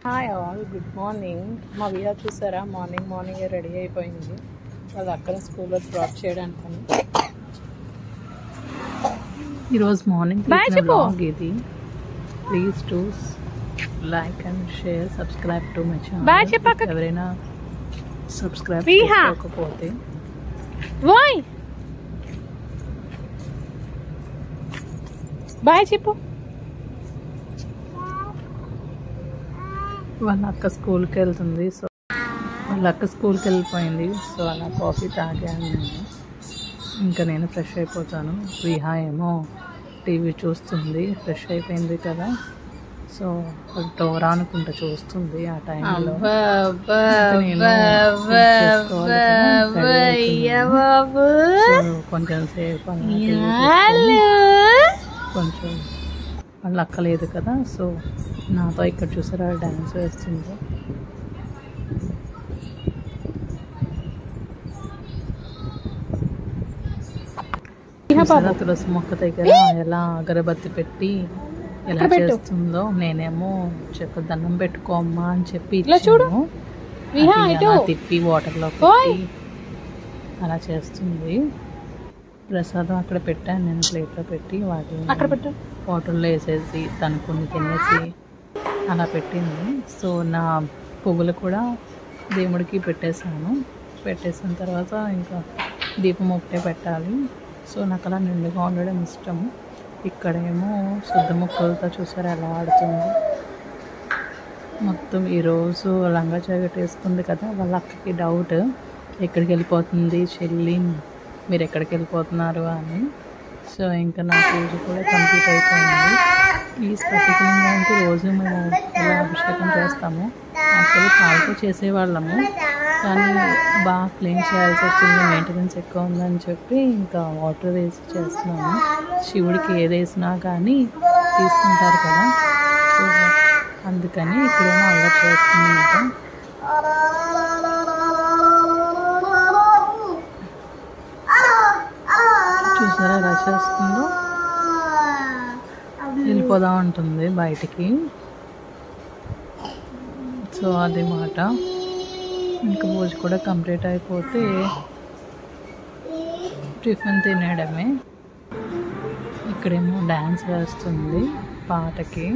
Hi all, good morning. మా via చూసారా, morning ready అయిపోయింది. వాళ్ళ అక్కడ స్కూల్లో డ్రాప్ చేయడానికి. ఈరోజు మార్నింగ్ బ్లాగ్ ఇది. Please to like and share, subscribe to my channel. ఎవరైనా సబ్స్క్రైబ్ చేసుకోకపోతే బాయ్ చెప్పు. వాళ్ళ అక్క స్కూల్కి వెళ్తుంది. సో వాళ్ళ అక్క స్కూల్కి వెళ్ళిపోయింది. సో అలా కాఫీ తాగాను నేను. ఇంకా నేను ఫ్రెష్ అయిపోతాను. విహా ఏమో టీవీ చూస్తుంది, ఫ్రెష్ అయిపోయింది కదా. సో డోరా అనుకుంటా చూస్తుంది. ఆ టైంలో కొంచెం సేపు కొంచెం వాళ్ళ అక్క లేదు కదా. సో నాతో ఇక్కడ చూసారా డ్యాన్స్ వేస్తుంది. తులసి మొక్క దగ్గర ఎలా అగరబత్తి పెట్టి ఎలా చేస్తుందో, నేనేమో చెప్ప దండం పెట్టుకోమ్మా అని చెప్పి చూడు తిప్పి వాటర్లో పెట్టి అలా చేస్తుంది. ప్రసాదం అక్కడ పెట్టాను నేను, ప్లేట్లో పెట్టి వాటిని వాటర్లో వేసేసి తను కొన్ని తినేసి అలా పెట్టింది. సో నా పువ్వులు కూడా దేవుడికి పెట్టేశాను. పెట్టేసిన తర్వాత ఇంకా దీపం ఒకటే పెట్టాలి. సో నాకు అలా నిండుగా ఉండడం ఇష్టం. ఇక్కడేమో శుద్ధ ముక్కలతో చూసారు ఎలా ఆడుతుంది. మొత్తం ఈరోజు లంగా జాకెట్ వేసుకుంది కదా. వాళ్ళ అక్కకి డౌట్, ఎక్కడికి వెళ్ళిపోతుంది చెల్లి, మీరు ఎక్కడికి వెళ్ళిపోతున్నారు అని. సో ఇంకా నా పూజ కూడా కంప్లీట్ అయిపోయింది. ఈ స్ఫటికంగా అంటే రోజు మేము ఇలా అభిషేకం చేస్తాము. యాక్చువల్లీ పాలతో చేసేవాళ్ళము, కానీ బాగా క్లీన్ చేయాల్సి వచ్చింది, మెయింటెనెన్స్ ఎక్కువ ఉందని చెప్పి ఇంకా వాటర్ వేసి చేస్తున్నాము. శివుడికి ఏది వేసినా కానీ తీసుకుంటారు కదా. సో అందుకని ఇక్కడేమో అలా చేస్తున్నాం. చూసారా ఎలా చేస్తుందో, వెళ్ళిపోదా ఉంటుంది బయటికి. సో అది మాట. ఇంకా పూజ కూడా కంప్లీట్ అయిపోతే టిఫిన్ తినేయడమే. ఇక్కడేమో డ్యాన్స్ వేస్తుంది పాటకి,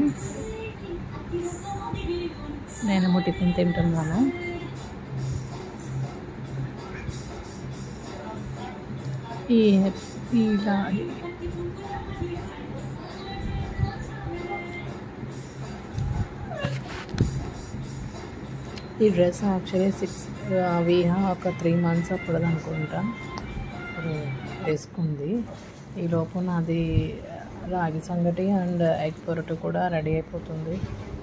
నేనేమో టిఫిన్ తింటున్నాను. ఇలా ఈ డ్రెస్ యాక్చువల్లీ విహా ఒక 3 months అప్పుడు అనుకుంటా వేసుకుంది. ఈ లోపు నాది రాగి సంగటి అండ్ ఎగ్ పొరటు కూడా రెడీ అయిపోతుంది.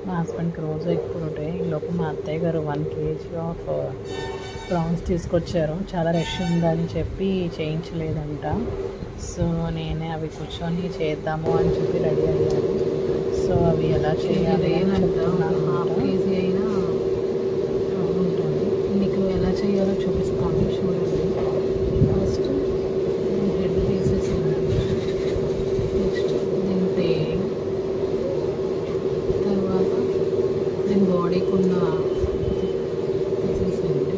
మా హస్బెండ్కి రోజు ఎగ్ పొరటే. ఈ లోపు మా అత్తయ్య గారు 1 kg ఆఫ్ ప్రాన్స్ తీసుకొచ్చారు. చాలా రష్ ఉందని చెప్పి చేయించలేదంట. సో నేనే అవి కూర్చొని చేద్దాము అని చెప్పి రెడీ అయ్యాను. సో అవి ఎలా చేయాలి అని చెప్తున్నాను. 1/2 kg అయినా ఉంటుంది. మీకు ఎలా చేయాలో చూపిస్తాను, చూడండి. ఫస్ట్ హెడ్ తీసేసి నెక్స్ట్ దీని పేరు, తర్వాత దీని బాడీకి ఉన్న తీసేసేయండి.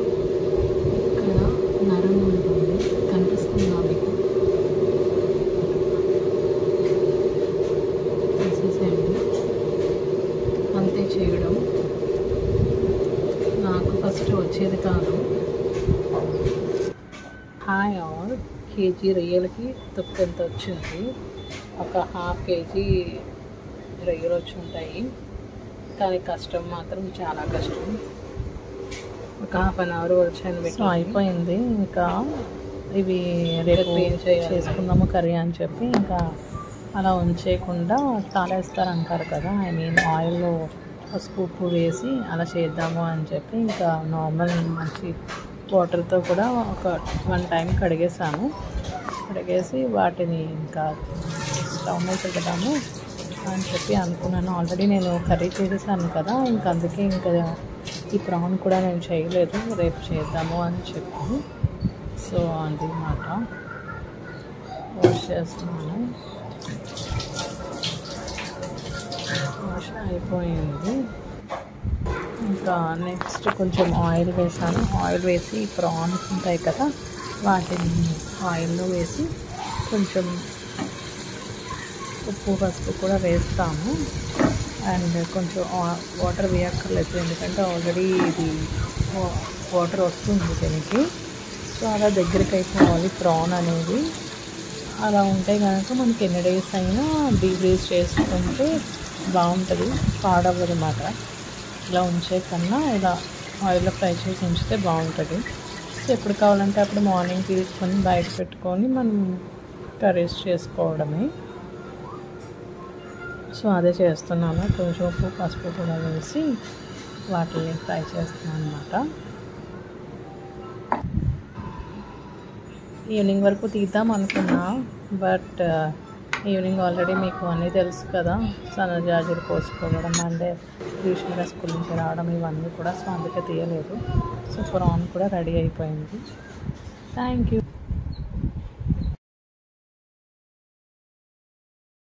ఇక్కడ నరం ఉంటుంది, కనిపిస్తుందా మీకు? తీసేసేయండి. అంతే చేయడం. నాకు ఫస్ట్ వచ్చేది కాదు. హాయ్ ఆల్, కేజీ రొయ్యలకి తొక్కెంత వచ్చింది. ఒక 1/2 kg రొయ్యలు వచ్చి ఉంటాయి, కానీ కష్టం మాత్రం చాలా కష్టం. ఒక 1/2 hour వచ్చాను. సో అయిపోయింది. ఇంకా ఇవి రేపు ఏం చేసుకుందాము కర్రీ అని చెప్పి ఇంకా అలా ఉంచేయకుండా తాళేస్తారంటారు కదా, ఐ మీన్ ఆయిల్లో పసుపు ఉప్పు వేసి అలా చేద్దాము అని చెప్పి ఇంకా నార్మల్ మంచి వాటర్తో కూడా ఒక 1 time కడిగేసాను. కడిగేసి వాటిని ఇంకా స్టవ్ మీద పెట్టదాము అని చెప్పి అనుకున్నాను. ఆల్రెడీ నేను కర్రీ చేసేసాను కదా, ఇంకా అందుకే ఇంకా ఈ ప్రాన్ కూడా నేను చేయలేదు, రేపు చేద్దాము అని చెప్పి. సో అది మాట. వాష్ చేస్తున్నాను. వాష్ అయిపోయింది. ఇంకా నెక్స్ట్ కొంచెం ఆయిల్ వేసాను. ఆయిల్ వేసి ప్రాన్స్ ఉంటాయి కదా, వాటిని ఆయిల్లో వేసి కొంచెం ఉప్పు పసుపు కూడా వేస్తాము. అండ్ కొంచెం వాటర్ వేయక్కర్లేదు, ఎందుకంటే ఆల్రెడీ ఇది వాటర్ వస్తుంది దీనికి. సో అలా దగ్గరికి అయిపోవాలి ప్రాన్ అనేది. అలా ఉంటే కనుక మనకి ఎన్ని డేస్ అయినా డీప్ ఫ్రీజ్ చేసుకుంటే బాగుంటుంది, పాడవ్వదు అన్నమాట. ఇలా ఉంచే కన్నా ఇలా ఆయిల్లో ఫ్రై చేసి ఉంచితే బాగుంటుంది. సో ఎప్పుడు కావాలంటే అప్పుడు మార్నింగ్ తీసుకొని బయట పెట్టుకొని మనం కర్రీస్ చేసుకోవడమే. సో అదే చేస్తున్నాను. కొంచెం ఉప్పు పసుపు కూడా వేసి వాటిని ఫ్రై చేస్తున్నాను అన్నమాట. ఈవినింగ్ వరకు తీద్దాం అనుకున్నా, బట్ ఈవినింగ్ ఆల్రెడీ మీకు అన్నీ తెలుసు కదా, సన్నజాజులు కోసుకోవడం అండ్ గ్రీష్మ స్కూల్ నుంచి రావడం ఇవన్నీ కూడా. సో అందుకే తీయలేదు. సో ప్రాన్ కూడా రెడీ అయిపోయింది. Thank you.